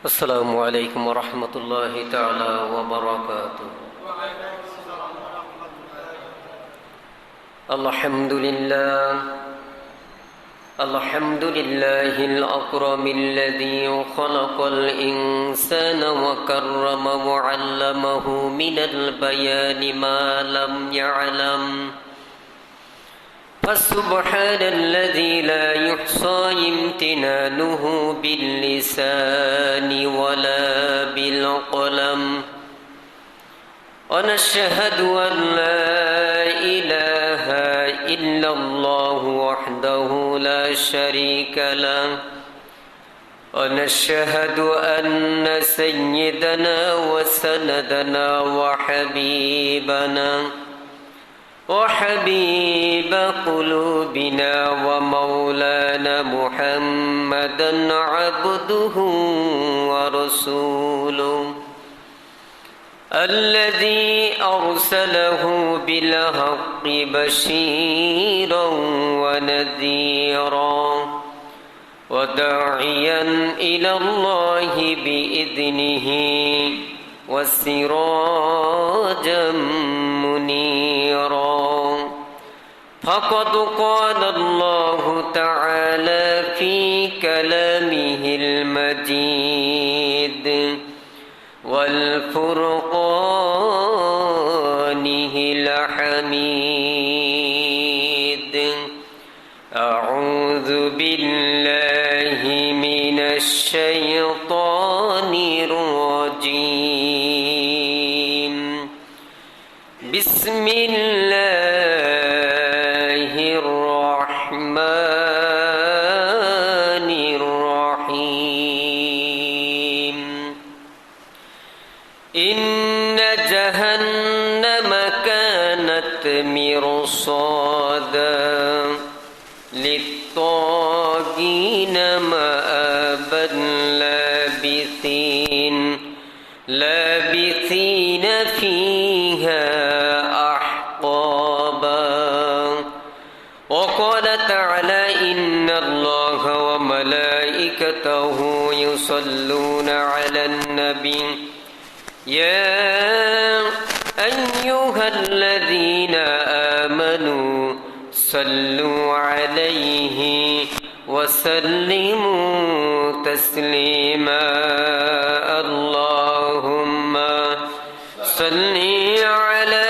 السلام عليكم ورحمة الله تعالى وبركاته. الحمد لله الأكرم الذي خلق الإنسان وكرم وعلمه من البيان ما لم يعلم، فسبحان الذي لا يحصى امتنانه باللسان ولا بالقلم، ونشهد أن لا إله إلا الله وحده لا شريك له، ونشهد أن سيدنا وسندنا وحبيب قلوبنا ومولانا محمدا عبده ورسوله الذي أرسله بالحق بشيرا ونذيرا وداعيا إلى الله بإذنه وسراجا منيرا. فقد قال الله تعالى في كلامه المجيد والفرقانه الحميد: أعوذ بالله من الشيطان الرجيم. بسم الله الرحمن الرحيم. إن جهنم كانت مرصادا للطاغين مآبا لابثين فيها أحقابا. وقال تعالى: إن الله وملائكته يصلون على النبي يا أيها الذين آمنوا صلوا عليه وسلموا تسليما. اللهم صل على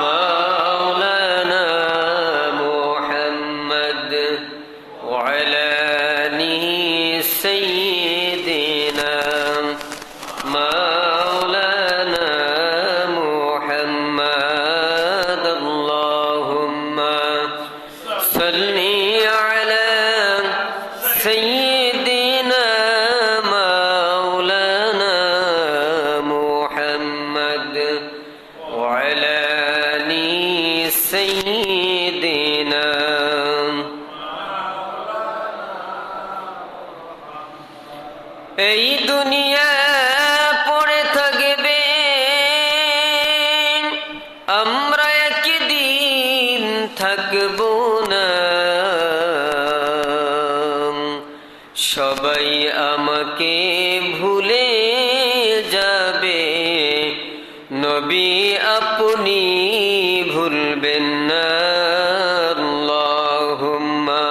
مولانا محمد وعلى آله سيدنا مولانا محمد. اللهم صل على سيدنا مولانا محمد وعلى آل سيدنا. এই দুনিয়া পড়ে থাকবে, আমরা একদিন থাকবো না। সবাই আমাকে ভুলে যাবে, নবী আপনি ভুলবেন না। আল্লাহুম্মা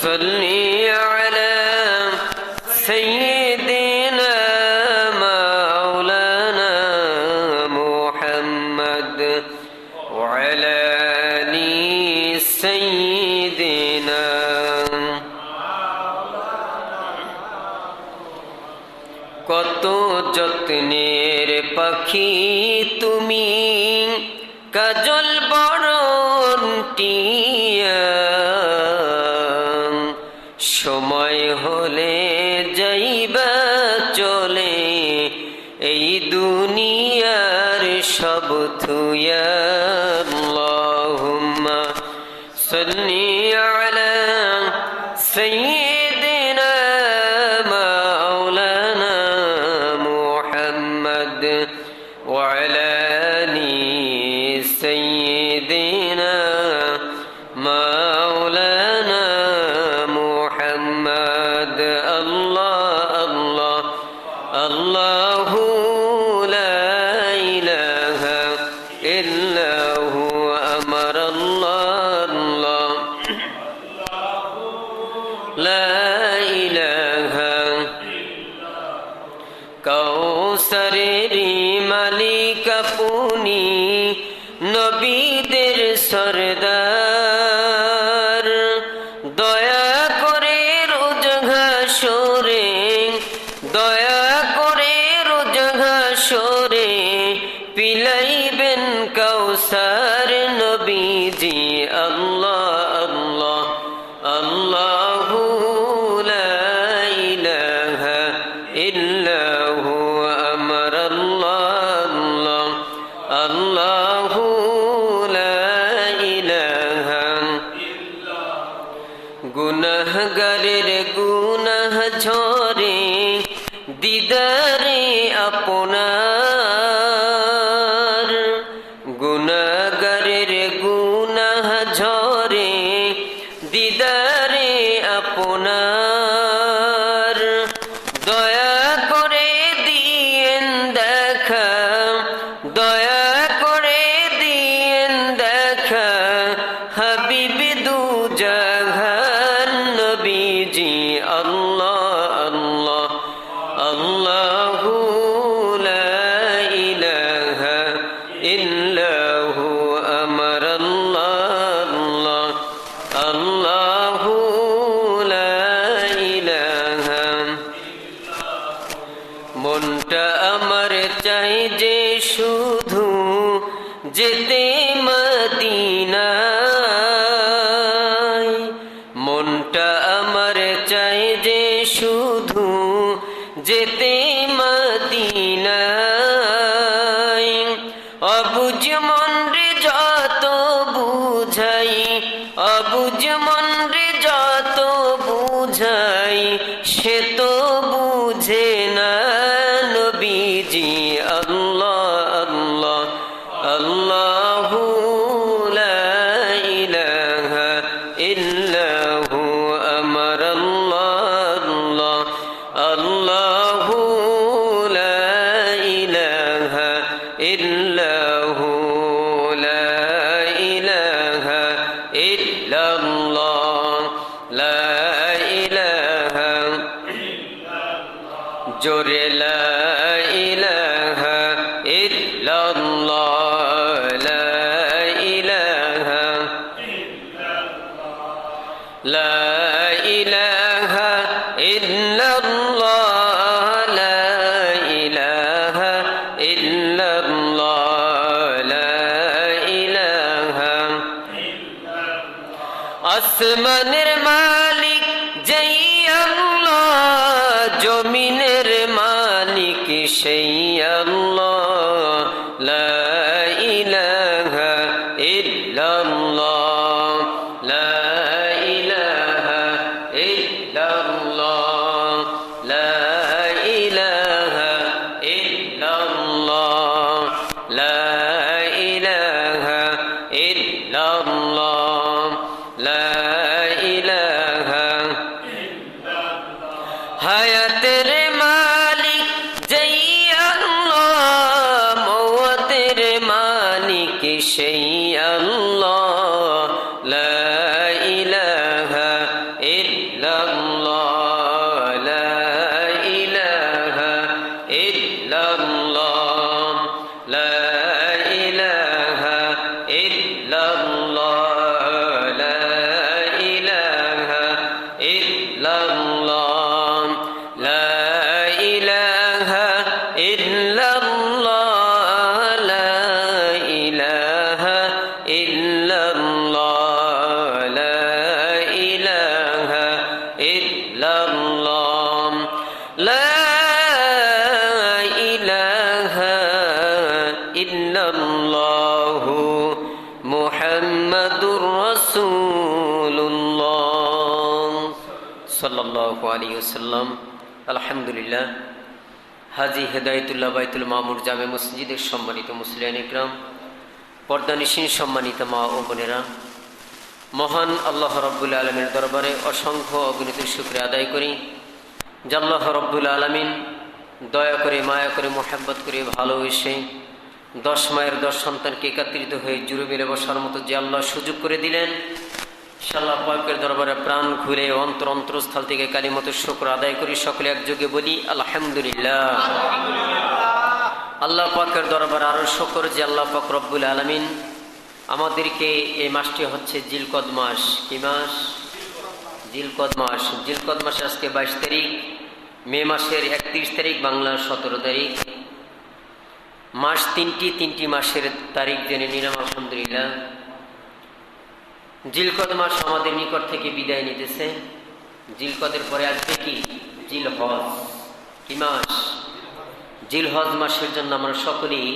সাল্লি আলা সাইয়্যিদিনা মাওলানা মুহাম্মদ ওয়া আলা আলি সাইয়্যিদিনা। কত যত্নের পাখি তুমি, কাজল বরণ টিয়া, সময় হলে যাইবা চলে এই দুনিয়ার সব থুয়া। আল্লাহুম্মা সাল্লি আলা সাইয়্যিদিনা মাওলানা মুহাম্মদ ওয়া আলা আলি সাইয়্যিদিনা মাওলানা মুহাম্মদ কাউসারেরই মালিক আপনি, নবীদের সরদার। দয়া করে রোজ ঘাসরে, দয়া করে রোজ ঘাসরে পিলাইবেন কাউসার নবীজি। আল্লাহ আল্লাহ আল্লাহু লা ইলাহা ইল্লাহু আমার আল্লাহ আল্লাহু লা ইলাহা। গুনাহগারের গুনাহ ঝরে দিদারে আপনার, গুনাহগারের গুনাহ ঝরে দিদারে আপনার। দয়া করে দিয়েন দেখা, দয়া করে দিয়েন দেখা হাবিব দু জাহান নবীজি। আল্লাহ আল্লাহ আল্লাহু লা ইলাহা ইল্লাহু আমার আল্লাহ আল্লাহু লা ইলাহা। মনটা আমার চাই যে শুধু যেতে মদিনায়, মনটা আমার চাই যে শুধু যেতে মদিনায়। অবুঝ মন রে যত বুঝাই, অবুঝ মন রে যত বুঝাই সে তো বুঝে না নবীজি। আল্লাহ আল্লাহ আল্লাহু লা ইলাহা ইল্লাহু আমার আল্লাহ আল্লাহু লা ইলাহা ইল্লাহু লা ইলাহা ইল্লাল্লাহ লা ইলাহা। জোরে লা ইলাহা ইল্লাল্লাহ লা ইলাহা লা ইলাহা ইল্লাল্লাহ লা ইলাহা ইল্লাল্লাহ লা ইলাহা। আসমানের মালিক যেই আল্লাহ, জমিনের মালিক সেই আল্লাহ। লা ইলাহা ইল্লাল্লাহ লা ইলাহা ইল্লাল্লাহ লা ইলাহা ইল্লাল্লাহ লা ইলাহা ইল্লাল্লাহ লা ইলাহা। হায়াতের মালিক যেই আল্লাহ, মওতের মালিক সেই আল্লাহ। লা ইলাহা ইল্লাল্লাহ লা ইলাহা ইল্লাল্লাহ লা ইলাহা ইল্লাল্লাহ লা ইলাহা ইল্লাল্লাহ লা ইলাহা ইল্লাল্লাহ লা ইলাহা ইল্লাল্লাহ লা ইলাহা ইল্লাল্লাহ লা ইলাহা ইল্লাল্লাহু মুহাম্মাদুর রাসূলুল্লাহ সাল্লাল্লাহু আলাইহি ওয়াসাল্লাম। আলহামদুলিল্লাহ। হাজী হেদায়েতুল্লাহ বাইতুল মামুর জামে মসজিদের সম্মানিত মুসলিয়ান ইকরাম, পর্দানিশীন সম্মানিত মা ও বোনেরা, মহান আল্লাহ রব্বুল আলমীর দরবারে অসংখ্য অগণিত শুকরিয়া আদায় করি যে আল্লাহ রব্বুল আলমিন দয়া করে মায়া করে মোহাব্বত করে ভালোবেসে 10 মায়ের 10 সন্তানকে একত্রিত হয়ে জুড়ে মিলে বসার মতো যে আল্লাহ সুযোগ করে দিলেন, ইনশাআল্লাহ পাকের দরবারে প্রাণ খুলে অন্তরস্থল থেকে কালিমাতুশ শুকর আদায় করি। সকলে একযোগে বলি আলহামদুলিল্লাহ। আল্লাহ পাকের দরবারে আরো শুকর যে আল্লাহ পাক রব্বুল আলামিন আমাদেরকে এই মাসটি হচ্ছে জিলকদ মাস। কি মাস? জিলকদ মাস। জিলকদ মাসে আজকে 22 তারিখ, মে মাসের 31 তারিখ, বাংলা 17 তারিখ। মাস তিনটি মাসের তারিখ জেনে নিলাম আলহামদুলিল্লাহ। জিলকদ মাস আমাদের নিকট থেকে বিদায় নিতেছে। জিলকদের পরে আসবে কি? জিলহজ। কি মাস? জিলহজ মাসের জন্য আমরা সকলেই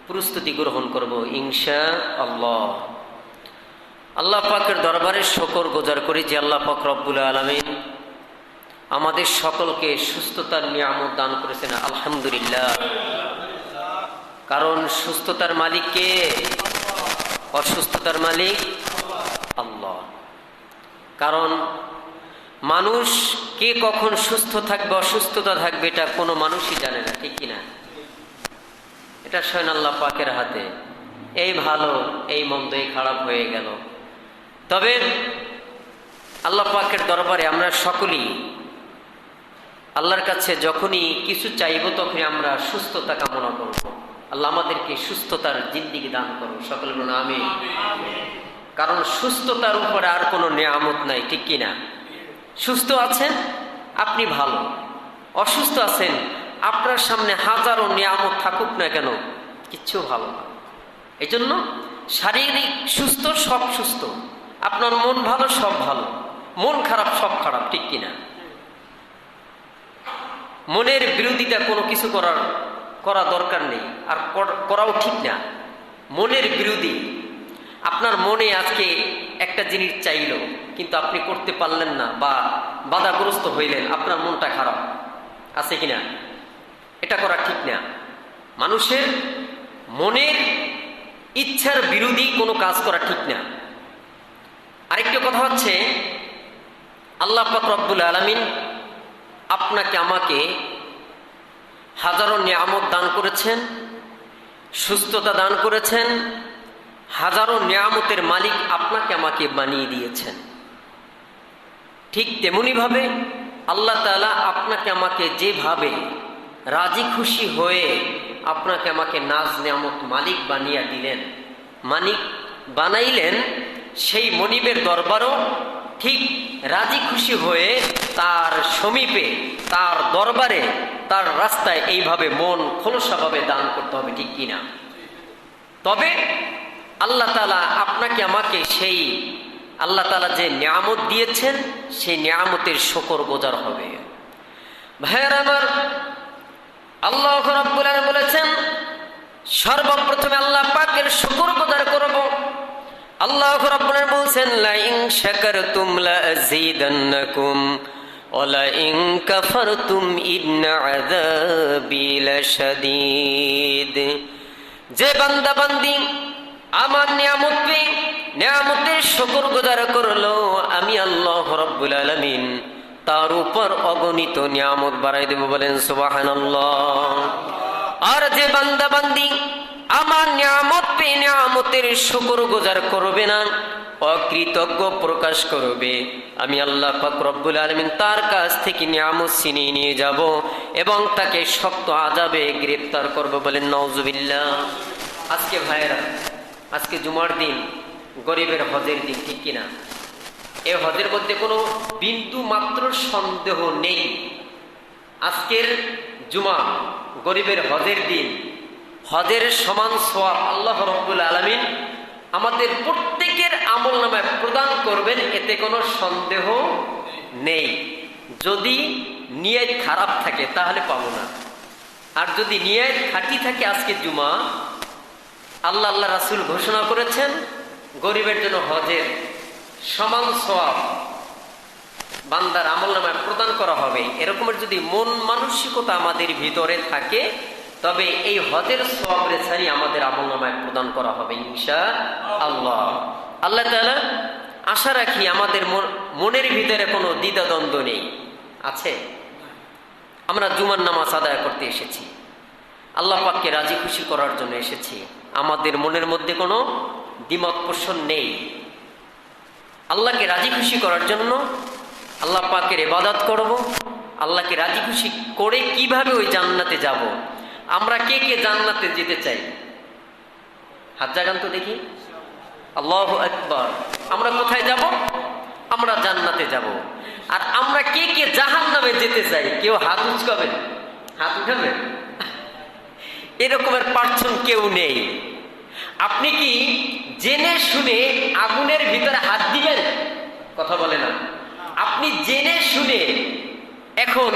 প্রস্তুতি গ্রহণ করব ইনশাআল্লাহ। আল্লাহ পাকের দরবারে শুকর গুজার করি যে আল্লাহ পাক রব্বুল আলামিন আমাদের সকলকে সুস্থতার নিয়ামত দান করেছেন আলহামদুলিল্লাহ। কারণ সুস্থতার মালিক কে? অসুস্থতার মালিক আল্লাহ। কারণ মানুষ কে কখন সুস্থ থাকবে অসুস্থতা থাকবে এটা কোনো মানুষই জানে না, ঠিক কিনা? এটা স্বয়ং আল্লাহ পাকের হাতে। এই ভালো, এই মন্দ, এই খারাপ হয়ে গেল। তবে আল্লাহ পাকের দরবারে আমরা সকলেই আল্লাহর কাছে যখনই কিছু চাইব তখনই আমরা সুস্থতা কামনা করব। আল্লাহ আমাদেরকে সুস্থতার জিন্দেগি দান করুন। সকলে বলুন আমিন। কারণ সুস্থতার উপরে আর কোনো নিয়ামত নাই, ঠিক কিনা? সুস্থ আছেন আপনি ভালো, অসুস্থ আছেন আপনার সামনে হাজারো নিয়ামত থাকুক না কেন কিচ্ছু ভালো না। এই জন্য শারীরিক সুস্থ সব সুস্থ, আপনার মন ভালো সব ভালো, মন খারাপ সব খারাপ, ঠিক কিনা? মনের বিরোধিতা কোনো কিছু করা দরকার নেই, আর করাও ঠিক না। মনের বিরোধী আপনার মনে আজকে একটা জিনিস চাইল কিন্তু আপনি করতে পারলেন না বা বাধাগ্রস্ত হইলেন, আপনার মনটা খারাপ আছে কিনা? এটা করা ঠিক না। মানুষের মনের ইচ্ছার বিরোধী কোনো কাজ করা ঠিক না। আরেকটা কথা হচ্ছে আল্লাহ পাক রব্বুল আলামিন আপনাকে আমাকে হাজারো নিয়ামত দান করেছেন, সুস্থতা দান করেছেন, হাজারো নিয়ামতের মালিক আপনাকে আমাকে বানিয়ে দিয়েছেন। ঠিক তেমনি ভাবে আল্লাহ তাআলা আপনাকে আমাকে যেভাবে রাজি খুশি হয়ে আপনাকে আমাকে নাজ নিয়ামত মালিক বানিয়ে দিলেন, মালিক বানাইলেন, সেই মনিবের দরবারও ঠিক রাজি খুশি হয়ে তার সমীপে, তার দরবারে, তার রাস্তায় এইভাবে মন খোলসাভাবে দান করতে হবে, ঠিক কিনা? তবে আল্লাহ তাআলা আপনাকে আমাকে সেই আল্লাহ তাআলা যে নিয়ামত দিয়েছেন সেই নিয়ামতের শুকর গুজার হবে। ভাইয়েরা আমার, আল্লাহ রাব্বুল আলামিন বলেছেন সর্বপ্রথমে আল্লাহ পাকের শুকর গুজার করব। আল্লাহ রাব্বুল আলামিন বলেছেন লা ইন শাকারতুম লা আযীদান্নাকুম ওয়া লা ইন কাফারতুম ইন্না আযাবি লাশাদীদ। যে বান্দা বান্দি আমার নিয়ামতের শুকর গুজার করলো, আমি আল্লাহ রাব্বুল আলামিন তার উপর অগণিত নিয়ামত বাড়াই দেব। বলেন সুবহানাল্লাহ। আর যে বান্দা বান্দি আমার নিয়ামত পেয়ে নিয়ামতের শুকর গুজার করবে না, অকৃতজ্ঞ প্রকাশ করবে, আমি আল্লাহ পাক রব্বুল আলামিন তার কাছ থেকে নিয়ামত ছিনিয়ে নিয়ে যাব এবং তাকে শক্ত আযাবে গ্রেফতার করব। বলেন নাউজুবিল্লাহ। আজকে ভাইয়েরা, আজকে জুমার দিন, গরিবের হজের দিন, ঠিক কিনা? এই হজের মধ্যে কোনো বিন্দু মাত্র সন্দেহ নেই। আজকের জুমা, গরিবের হজের দিন, হজের সমান সওয়াব আল্লাহ রাব্বুল আলামিন আমাদের প্রত্যেকের আমলনামায় প্রদান করবেন, এতে কোনো সন্দেহ নেই। যদি নিয়ত খারাপ থাকে তাহলে পাবো না, আর যদি নিয়ত খাঁটি থাকে আজকে জুমা, আল্লাহ রাসূল ঘোষণা করেছেন গরিবের জন্য হজের সমান সওয়াব বান্দার আমলনামায় প্রদান করা হবে। এরকমের যদি মন মানসিকতা আমাদের ভিতরে থাকে তবে এই হজের সওয়াবের ছাড়ি আমাদের আমলনামায় প্রদান করা হবে ইনশাআল্লাহ। আল্লাহ তাআলা আশা রাখি আমাদের মনের ভিতরে কোনো দ্বিধাদ্বন্দ্ব নেই। আছে? আমরা জুমার নামাজ আদায় করতে এসেছি, আল্লাহ পাককে রাজি খুশি করার জন্য এসেছি, আমাদের মনের মধ্যে কোনো দ্বিমত পোষণ নেই। আল্লাহকে রাজি খুশি করার জন্য আল্লাহ পাকের ইবাদত করব, আল্লাহকে রাজি খুশি করে কিভাবে ওই জান্নাতে যাব। আমরা কে কে জান্নাতে যেতে চাই? হাত জাগান তো দেখি। আল্লাহু আকবার। আমরা কোথায় যাব? আমরা জান্নাতে যাব। আর আমরা কে কে জাহান্নামে যেতে চাই? কেউ হাত উঁচকাবেন? হাত উঠাবেন? এরকমের পার্সন কেউ নেই। আপনি কি জেনে শুনে আগুনের ভিতরে হাত দিবেন? কথা বলে না। আপনি জেনে শুনে এখন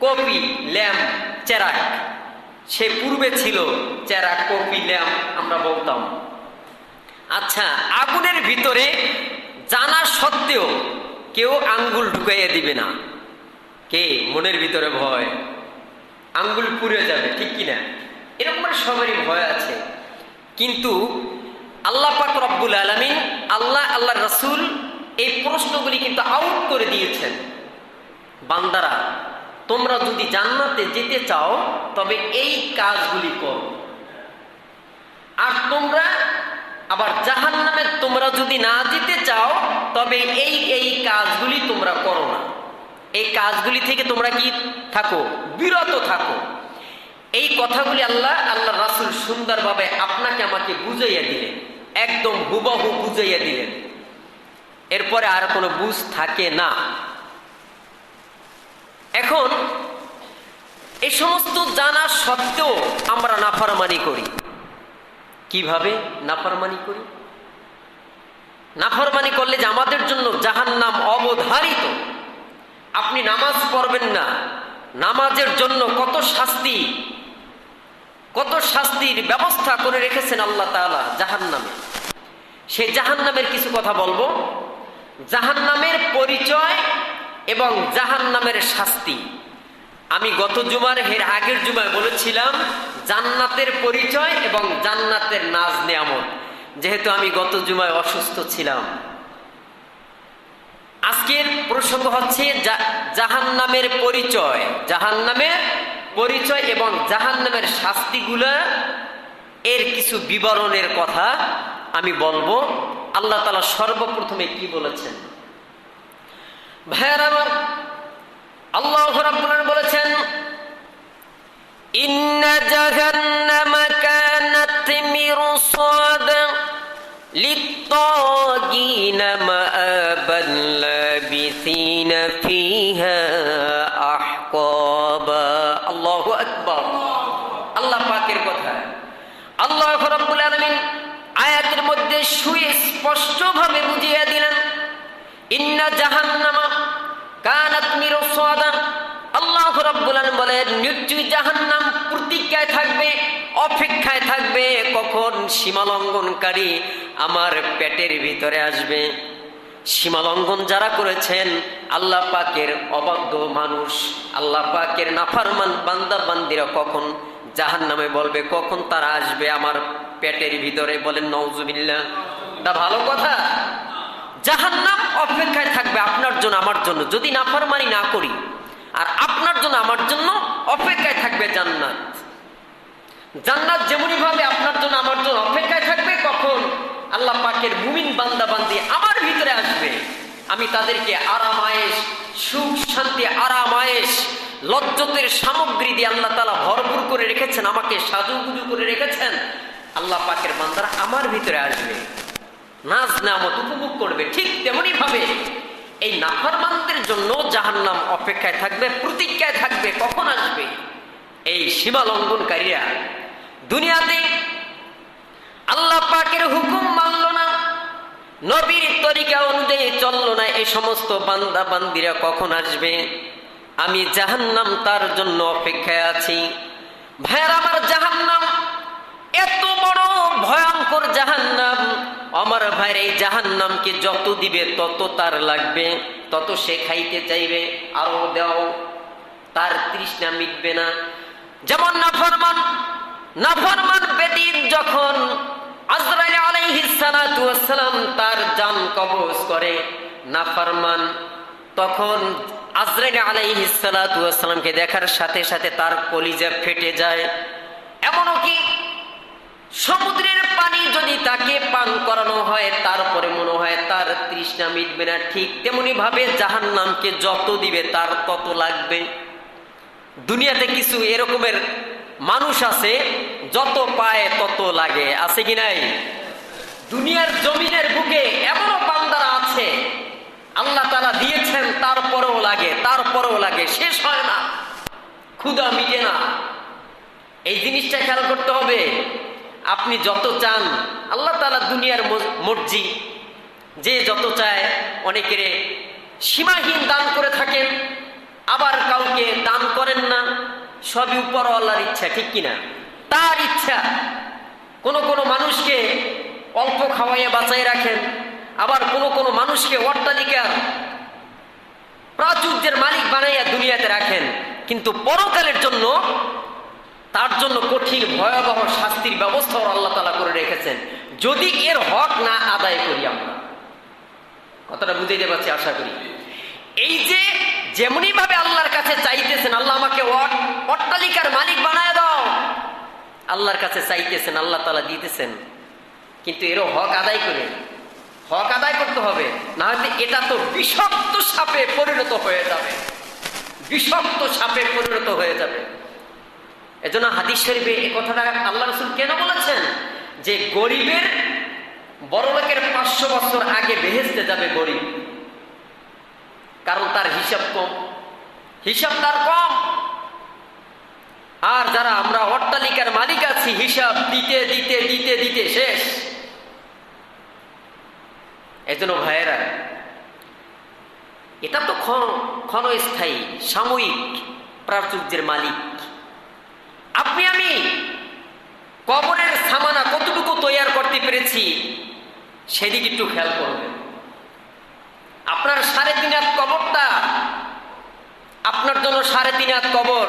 কপি, ল্যাম্প, চেরাক, সে পূর্বে ছিল চেরাক, কপি, ল্যাম্প আমরা বলতাম। আচ্ছা, আগুনের ভিতরে জানা সত্ত্বেও কেউ আঙ্গুল ঢুকাইয়া দিবে না। কে? মনের ভিতরে ভয়, আঙ্গুল পুড়ে যাবে, ঠিক কিনা? এরকম সবারই ভয় আছে। কিন্তু আল্লাহ পাক রব্বুল আলামিন, আল্লাহ রাসূল এই প্রশ্নগুলি কিন্তু আউট করে দিয়েছেন। বান্দারা, তোমরা যদি জান্নাতে যেতে চাও তবে এই কাজগুলি করো। আর তোমরা আবার জাহান্নামে তোমরা যদি না যেতে চাও তবে এই কাজগুলি তোমরা করো না। এই কাজগুলি থেকে তোমরা কি থাকো? বিরত থাকো। এই কথাগুলি আল্লাহ রাসূল সুন্দরভাবে আপনাকে আমাকে বুঝাইয়া দিলেন, একদম হুবহু বুঝাইয়া দিলেন। এরপরে আর কোনো বুঝ থাকে না। এখন এই সমস্ত জানা সত্ত্বেও আমরা নাফরমানি করি। কিভাবে নাফরমানি করি? নাফরমানি করলে যে আমাদের জন্য জাহান্নাম অবধারিত। আপনি নামাজ পড়বেন না, নামাজের জন্য কত শাস্তির ব্যবস্থা করে রেখেছেন আল্লাহ তাআলা জাহান্নামে। সেই জাহান্নামের কিছু কথা বলবো। জাহান্নামের পরিচয় এবং জাহান্নামের শাস্তি। আমি গত জুমার আগের জুমায় বলেছিলাম জান্নাতের পরিচয় এবং জান্নাতের নাজ নেয়ামত, যেহেতু আমি গত জুমায় অসুস্থ ছিলাম। আজকের প্রসঙ্গ হচ্ছে জাহান্নামের পরিচয়, এবং জাহান্নামের শাস্তিগুলা, এর কিছু বিবরণের কথা আমি বলবো। আল্লাহ তাআলা সর্বপ্রথমে কি বলেছেন? ভাইয়ারা আমার, আল্লাহ রাব্বুল আলামিন বলেছেন, ইন্না জাহান্নামা কানাত মিরসাদা লিত-তাগিনা মাআবান লাবিসিনা ফিহা আহকাবা। আল্লাহু আকবার। আল্লাহ পাকের কথা আল্লাহ রাব্বুল আলামিন আয়াতের মধ্যে সুস্পষ্টভাবে বুঝিয়ে দিলেন, ইন্না জাহান্নামা কানাত মিরসাদা। আল্লাহ রাব্বুল আলামিন বলেন, নিশ্চয়ই জাহান্নাম প্রতীক্ষায় থাকবে, অপেক্ষায় থাকবে, কখন সীমালঙ্ঘনকারী আমার পেটের ভিতরে আসবে। সীমালঙ্ঘন যারা করেছেন, আল্লাহ পাকের অবাধ্য মানুষ, আল্লাহ পাকের নাফরমান বান্দা বান্দিরা কখন জাহান্নামে বলবে, কখন তারা আসবে আমার পেটের ভিতরে। বলেন নাউজুবিল্লাহ। তা ভালো কথা। জাহান্নাম অপেক্ষায় থাকবে আপনার জন্য, আমার জন্য, যদি নাফরমানি না করি। আর আপনার জন্য, আমার জন্য অপেক্ষায় থাকবে জান্নাত। জান্নাত যেমনি ভাবে আপনার জন্য, আমার জন্য অপেক্ষায় থাকবে কখন আল্লাহ পাকের মুমিন বান্দা বান্দি আমার ভিতরে আসবে। আমি তাদেরকে আরামায়েশ, সুখ শান্তি, আরামায়েশ, লজ্জতের সামগ্রী দিয়ে আল্লাহ তাআলা ভরপুর করে রেখেছেন, আমাকে সাজুগুজু করে রেখেছেন। আল্লাহ পাকের বান্দারা আমার ভিতরে আসবে, নাজ নেয়ামত উপভোগ করবে। ঠিক তেমনি ভাবে এই নাফরমানদের জন্য জাহান্নাম অপেক্ষায় থাকবে, প্রতীক্ষায় থাকবে, কখন আসবে। এই সীমা লঙ্ঘনকারীরা দুনিয়াতে আল্লাহ পাকের হুকুম মানল না, নবীর তরিকা অনুযায়ী চলল না, এই সমস্ত বান্দা বান্দিরা কখন আসবে? আমি জাহান্নাম তার জন্য অপেক্ষায় আছি। ভাইয়ার আমার, জাহান্নাম এত বড় ভয়ঙ্কর জাহান্নাম। আমার ভাইয়ের, এই জাহান্নামকে যত দিবে তত তার লাগবে, তত সে খাইতে চাইবে, আরো দাও, তার তৃষ্ণা মিটবে না। যেমন নাফরমান বেদিন যখন আজরাইল আলাইহিস সালাতু ওয়াস সালাম তার জান কবজ করে, নাফরমান তখন আজরাইল আলাইহিস সালাতু ওয়াস সালামকে দেখার সাথে সাথে তার কলিজা ফেটে যায়। এমনকি সমুদ্রের পানি যদি তাকে পান করানো হয় তারপরে মনে হয় তার তৃষ্ণা মিটবে না, ঠিক তেমনি ভাবে জাহান্নামকে যত দিবে তার তত লাগবে। দুনিয়াতে কিছু এরকমের মানুষ আছে, যত পায় তত লাগে, আছে কি নাই? দুনিয়ার জমিনের বুকে এমনও বান্দারা আছে আল্লাহ তাআলা দিয়েছেন তারপরেও লাগে, তারপরেও লাগে, শেষ হয় না, ক্ষুধা মিটে না। এই জিনিসটা খেয়াল করতে হবে। আপনি যত চান, আল্লাহ তাআলা দুনিয়ার মর্জি, যে যত চায়, অনেকের সীমাহীন দান করে থাকেন, আবার কাউকে দান করেন না, সবই উপরওয়ালার ইচ্ছা, ঠিক কিনা? তার ইচ্ছা। কোন কোন মানুষকে অল্প খাওয়াইয়া বাঁচাই রাখেন, আবার কোন কোন মানুষকে অট্টালিকার প্রাচুর্যের মালিক বানাইয়া দুনিয়াতে রাখেন, কিন্তু পরকালের জন্য তার জন্য কঠিন ভয়াবহ শাস্তির ব্যবস্থাও আল্লাহ তাআলা করে রেখেছেন, যদি এর হক না আদায় করি আমরা। কথাটা বুঝাইতে পারছি আশা করি। এই যে যেমনি ভাবে আল্লাহর কাছে চাইতেছেন, আল্লাহ আমাকে অট্টালিকার মালিক বানায় দাও, আল্লাহর কাছে চাইতেছেন, আল্লাহ তাআলা দিতেছেন, কিন্তু এরও হক আদায় করে, হক আদায় করতে হবে, না হলে এটা তো বিষাক্ত সাপে পরিণত হয়ে যাবে, বিষাক্ত সাপে পরিণত হয়ে যাবে। এজন্য হাদিস শরীফে এই কথাটা আল্লাহ রাসূল কেন বলেছেন যে গরিবের, বড়লোকের 500 বছর আগে বেহেশতে যাবে গরিব, কারণ তার হিসাব কম, হিসাব তার কম। আর যারা আমরা অট্টালিকার মালিক আছি, হিসাব দিতে দিতে দিতে দিতে শেষ। এজন্য ভাইয়েরা, এটা তো ক্ষণস্থায়ী, সাময়িক প্রাচুর্যের মালিক। আপনি আমি কবরের সামানা কতটুকু তৈয়ার করতে পেরেছি সেদিকে একটু খেয়াল করবেন। আপনার 3.5 হাত কবরটা আপনার জন্য 3.5 হাত কবর,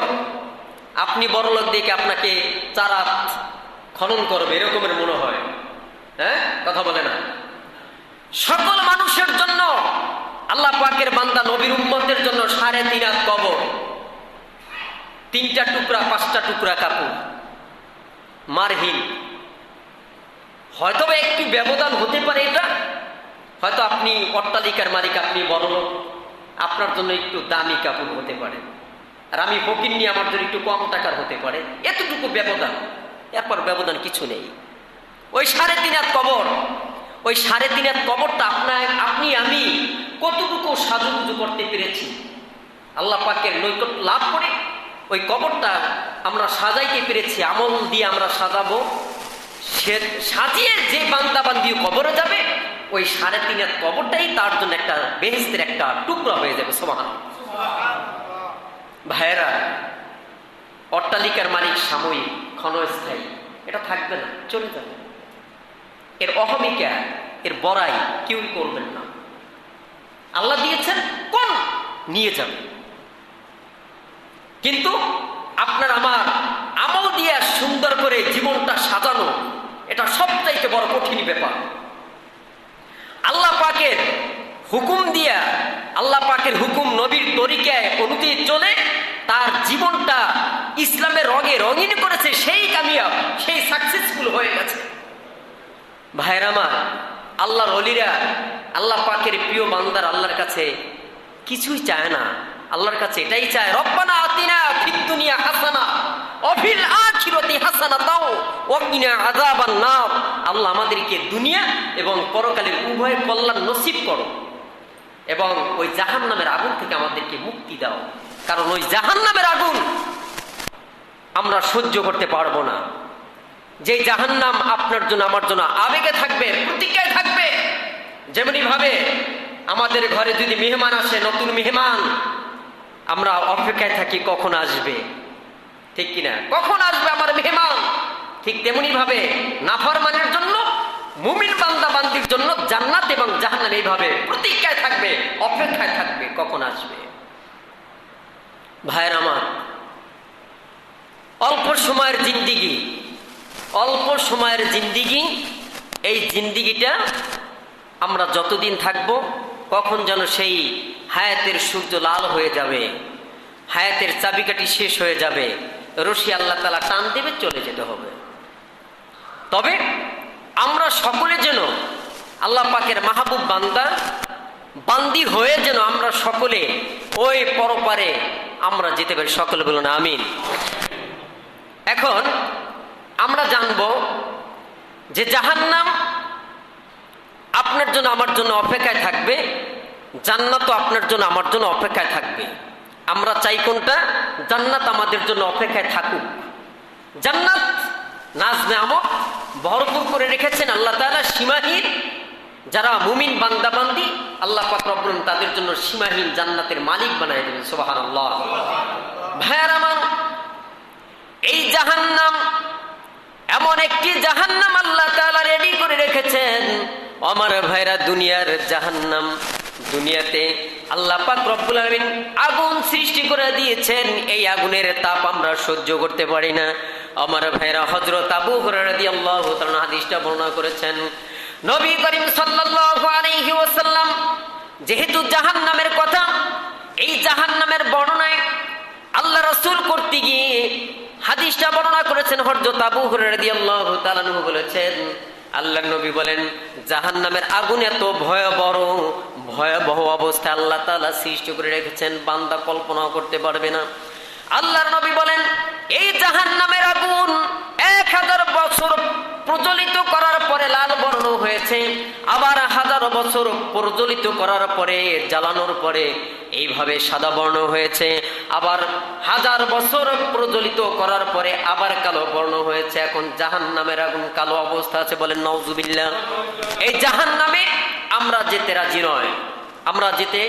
আপনি বড়লোক দেখে আপনাকে 4 হাত খনন করবে, এরকমের মনে হয়? হ্যাঁ, কথা বলে না? সকল মানুষের জন্য, আল্লাহ পাকের বান্দা নবীর উম্মতের জন্য 3.5 হাত কবর, 3টা টুকরা 5টা টুকরা কাপড়, মারহীন। হয়তো একটু ব্যবধান হতে পারে, এটা হয়তো আপনি অট্টালিকার মালিক, আপনি বড়লোক, আপনার জন্য একটু দামি কাপড় হতে পারে, আর আমি ফকির নিয়ে আমার জন্য একটু কম টাকার হতে পারে, এতটুকু ব্যবধান, এরপর ব্যবধান কিছু নেই। ওই 3.5 হাত কবর, ওই 3.5 হাত কবরটা আপনি আমি কতটুকু সাজুগুজু করতে পেরেছি আল্লাহ পাকের নৈকট্য লাভ করে, ওই কবরটা আমরা সাজাইতে পেরেছি, আমল দিয়ে আমরা সাজাবো। সে সাজিয়ে যে বান্দা বান্দি কবরে যাবে, ওই 3.5 হাত কবরটাই তার জন্য একটা বেহেশতের একটা টুকরা হয়ে যাবে। সুবহানাল্লাহ। ভাইয়েরা, অট্টালিকার মালিক সাময়িক, ক্ষণস্থায়ী, এটা থাকবে না, চলে যাবে। এর অহমিকা, এর বড়াই কেউই করবেন না। আল্লাহ দিয়েছেন, কোন নিয়ে যাবে, কিন্তু আপনার আমার আমল দিয়ে সুন্দর করে জীবনটা সাজানো, এটা সবচাইতে বড় কঠিন ব্যাপার। আল্লাহ পাকের হুকুম দিয়া, আল্লাহ পাকের হুকুম নবীর তরিকায় অনুযায়ী চলে তার জীবনটা ইসলামের রঙে রঙিন করেছে, সেই কামিয়াব, সেই সাকসেসফুল হয়ে গেছে। ভাইয়ের আমার, আল্লাহর ওলিরা, আল্লাহ পাকের প্রিয় বান্দার আল্লাহর কাছে কিছুই চায় না, আল্লাহর কাছে এটাই চায়, রব্বানা আতিনা ফিদ দুনিয়া হাসানা ওয়া ফিল আখিরাতি হাসানাতাও ওয়া কিনা আযাবান নার। আল্লাহ আমাদেরকে দুনিয়া এবং পরকালের উভয় কল্যাণ নসিব করো, এবং ওই জাহান্নামের আগুন থেকে আমাদেরকে মুক্তি দাও, কারণ ওই জাহান্নামের আগুন আমরা সহ্য করতে পারবো না। যে জাহান্নাম আপনার জন্য আমার জন্য আবেগে থাকবে, প্রতিজ্ঞায় থাকবে। যেমনি ভাবে আমাদের ঘরে যদি মেহমান আসে, নতুন মেহমান, আমরা অপেক্ষায় থাকি কখন আসবে, ঠিক কিনা? কখন আসবে আমার মেহমান? ঠিক তেমনি ভাবে নাফরমানের জন্য, মুমিন বান্দা বান্দির জন্য জান্নাত এবং জাহান্নাম এইভাবে প্রতীক্ষায় থাকবে, অপেক্ষায় থাকবে কখন আসবে। ভাইয়ের আমার, অল্প সময়ের জিন্দিগি, অল্প সময়ের জিন্দিগি, এই জিন্দিগিটা আমরা যতদিন থাকব, কখন যেন সেই হায়াতের সূর্য লাল হয়ে যাবে, হায়াতের চাবিকাঠি শেষ হয়ে যাবে, রশি আল্লাহ তাআলা টান দেবে, চলে যেতে হবে। তবে আমরা সকলে যেন আল্লাহ পাকের মাহবুব বান্দা বান্দি হয়ে যেন আমরা সকলে ওই পরপারে আমরা যেতে পারি। সকলে বলুন আমিন। এখন আমরা জানব যে জাহান্নাম আপনার জন্য আমার জন্য অপেক্ষায় থাকবে, জান্নাতও আপনার জন্য আমার জন্য অপেক্ষায় থাকবে। আমরা চাই কোনটা? জান্নাত আমাদের জন্য অপেক্ষায় থাকুক। জান্নাত নাজ নেয়ামত ভরপুর করে রেখেছেন আল্লাহ তাআলা, সীমাহীন। যারা মুমিন বান্দা বান্দি আল্লাহ পাক রব্বুল আলামিন তাদের জন্য সীমাহীন জান্নাতের মালিক বানায় দেবেন। সুবহানাল্লাহ। ভাইয়ার আমার, এই জাহান্নাম এমন একটি জাহান্নাম আল্লাহ তাআলা রেডি করে রেখেছেন। আমার ভাইরা, দুনিয়ার জাহান্নাম, দুনিয়াতে আল্লাহ পাক রব্বুল আলামিন আগুন সৃষ্টি করে দিয়েছেন। এই আগুনের তাপ আমরা সহ্য করতে পারি না। আমার ভাইরা, হযরত আবু হুরায়রা রাদিয়াল্লাহু তাআলা হাদিসটা বর্ণনা করেছেন, নবী করিম সাল্লাল্লাহু আলাইহি ওয়াসাল্লাম যেহেতু জাহান্নামের কথা, এই জাহান্নামের বর্ণনায় আল্লাহ রাসূল করতে গিয়ে হাদিসটা বর্ণনা করেছেন। হযরত আবু হুরায়রা রাদিয়াল্লাহু তাআলা আনহু বলেছেন, আল্লাহর নবী বলেন, জাহান্নামের আগুন এত ভয়াবহ অবস্থায় আল্লাহ তাআলা সৃষ্টি করে রেখেছেন, বান্দা কল্পনাও করতে পারবে না। আল্লাহর নবী বলেন, এই জাহান্নামের আগুন 1000 বছর প্রজ্বলিত করার পরে লাল বর্ণ হয়েছে, আবার 1000 বছর প্রজ্বলিত করার পরে, জ্বালানোর পরে এইভাবে সাদা বর্ণ হয়েছে, আবার 1000 বছর প্রজ্বলিত করার পরে আবার কালো বর্ণ হয়েছে। এখন জাহান্নামের আগুন কালো অবস্থা আছে, বলেন নাউজুবিল্লাহ। এই জাহান্নামে আমরা যেতে রাজি নয়, আমরা যেতে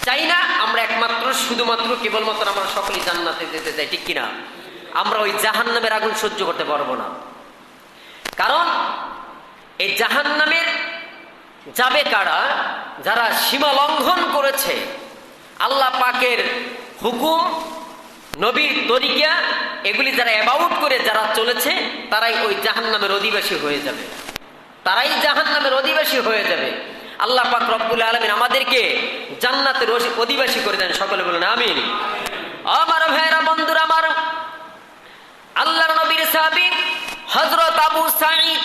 চাই না। আমরা একমাত্র শুধুমাত্র কেবলমাত্র আমরা সকলেই জান্নাতে যেতে চাই, ঠিক কিনা? আমরা ওই জাহান্নামের আগুন সহ্য করতে পারবো না। কারণ এই জাহান্নামের যাবে কারা? যারা সীমা লঙ্ঘন করেছে, আল্লাহ পাকের হুকুম, নবীর তরিকা, এগুলি যারা অ্যাবাউট করে যারা চলেছে, তারাই ওই জাহান্নামের অধিবাসী হয়ে যাবে, তারাই জাহান্নামের অধিবাসী হয়ে যাবে। আল্লাহ পাক রব্বুল আলামিন আমাদেরকে জান্নাতের অধিবাসী করে দেন। সকলে বলেন আমিন। আমার ভাইরা, বন্ধুরা আমার, আল্লাহর নবীর সাহাবী হযরত আবু সাঈদ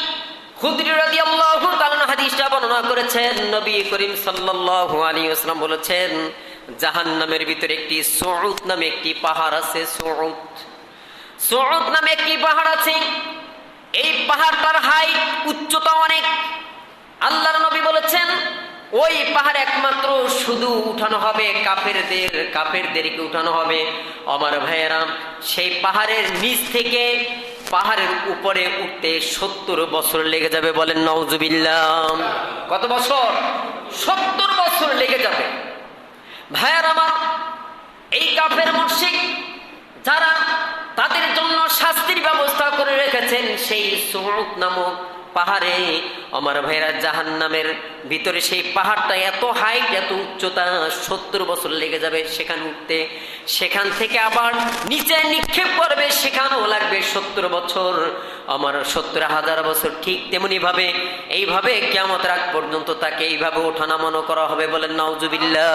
খুদরি রাদিয়াল্লাহু তাআলা হাদিসটা বর্ণনা করেছেন। নবী করিম সাল্লাল্লাহু আলাইহি ওয়াসাল্লাম বলেছেন, জাহান্নামের ভিতরে একটি সুউদ নামে একটি পাহাড় আছে। সুউদ নামে একটি পাহাড় আছে। এই পাহাড়টার হাইট, উচ্চতা অনেক। আল্লাহর নবী বলেছেন, ওই পাহাড় একমাত্র শুধু উঠানো হবে কাফেরদেরকে উঠানো হবে। আমার ভাইয়েরা, সেই পাহাড়ের নিচ থেকে পাহাড়ের উপরে উঠতে 70 বছর লেগে যাবে, বলেন নাউজুবিল্লাহ। কত বছর? 70 বছর লেগে যাবে। ভাইয়ার আমার, এই কাফের মুশরিক যারা, তাদের জন্য শাস্তির ব্যবস্থা করে রেখেছেন সেই সুউদ নামক পাহাড়ে। আমার ভাইরা, জাহান্নামের ভিতরে সেই পাহাড়টা এত হাইট, এত উচ্চতা, 70 বছর লেগে যাবে সেখানে উঠতে। সেখান থেকে আবার নিচে নিক্ষেপ করবে, সেখানেও লাগবে 70 বছর। আমার 70,000 বছর। ঠিক তেমনি ভাবে এইভাবে কিয়ামত রাত পর্যন্ত তাকে এইভাবে ওঠানামানো করা হবে, বলেন নাউজুবিল্লাহ।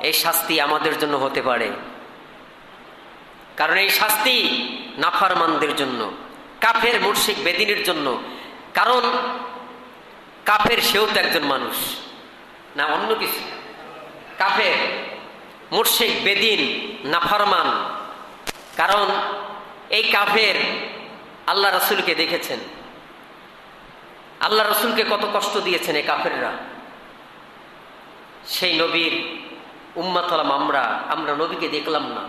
এই শাস্তি আমাদের জন্য হতে পারে, কারণ এই শাস্তি নাফরমানদের জন্য, কাফের মুশরিক বেদিনের জন্য। কারণ কাফের সেও তো একজন মানুষ না, অন্য কিছু। কাফের মুশরিক বেদিন নাফরমান। কারণ এই কাফের আল্লাহ রাসূলকে দেখেছেন, আল্লাহ রাসূলকে কত কষ্ট দিয়েছেন এই কাফেররা। সেই নবীর উম্মত হলাম আমরা নবীকে দেখলাম না।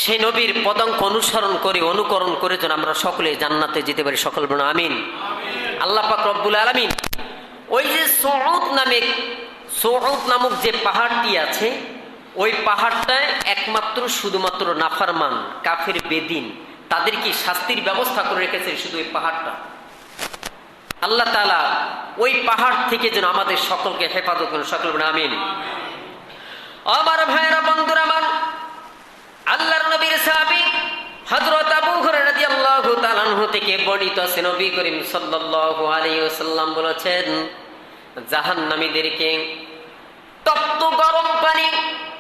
সেই নবীর পদাঙ্ক অনুসরণ করে, অনুকরণ করে যেন আমরা সকলে জান্নাতে যেতে পারি। সকল বলুন আমিন। আল্লাহ পাক রব্বুল আলামিন ওই যে সুউদ নামক যে পাহাড়টি আছে, ওই পাহাড়টায় একমাত্র শুধুমাত্র নাফরমান কাফের বেদিন তাদের কি শাস্তির ব্যবস্থা করে রেখেছেন, শুধু ওই পাহাড়টা। আল্লাহ তাআলা ওই পাহাড় থেকে যেন আমাদের সকলকে হেফাজত করেন। সকল বলুন আমিন। আমার ভাইরা, বন্ধুরা আমার, আল্লাহর নবীর সাহাবী হযরত আবু হুরায়রা রাদিয়াল্লাহু তাআলা আনহু থেকে বর্ণিত আছে, নবী করিম সাল্লাল্লাহু আলাইহি ওয়াসাল্লাম বলেছেন, জাহান্নামীদেরকে তপ্ত গরম পানি,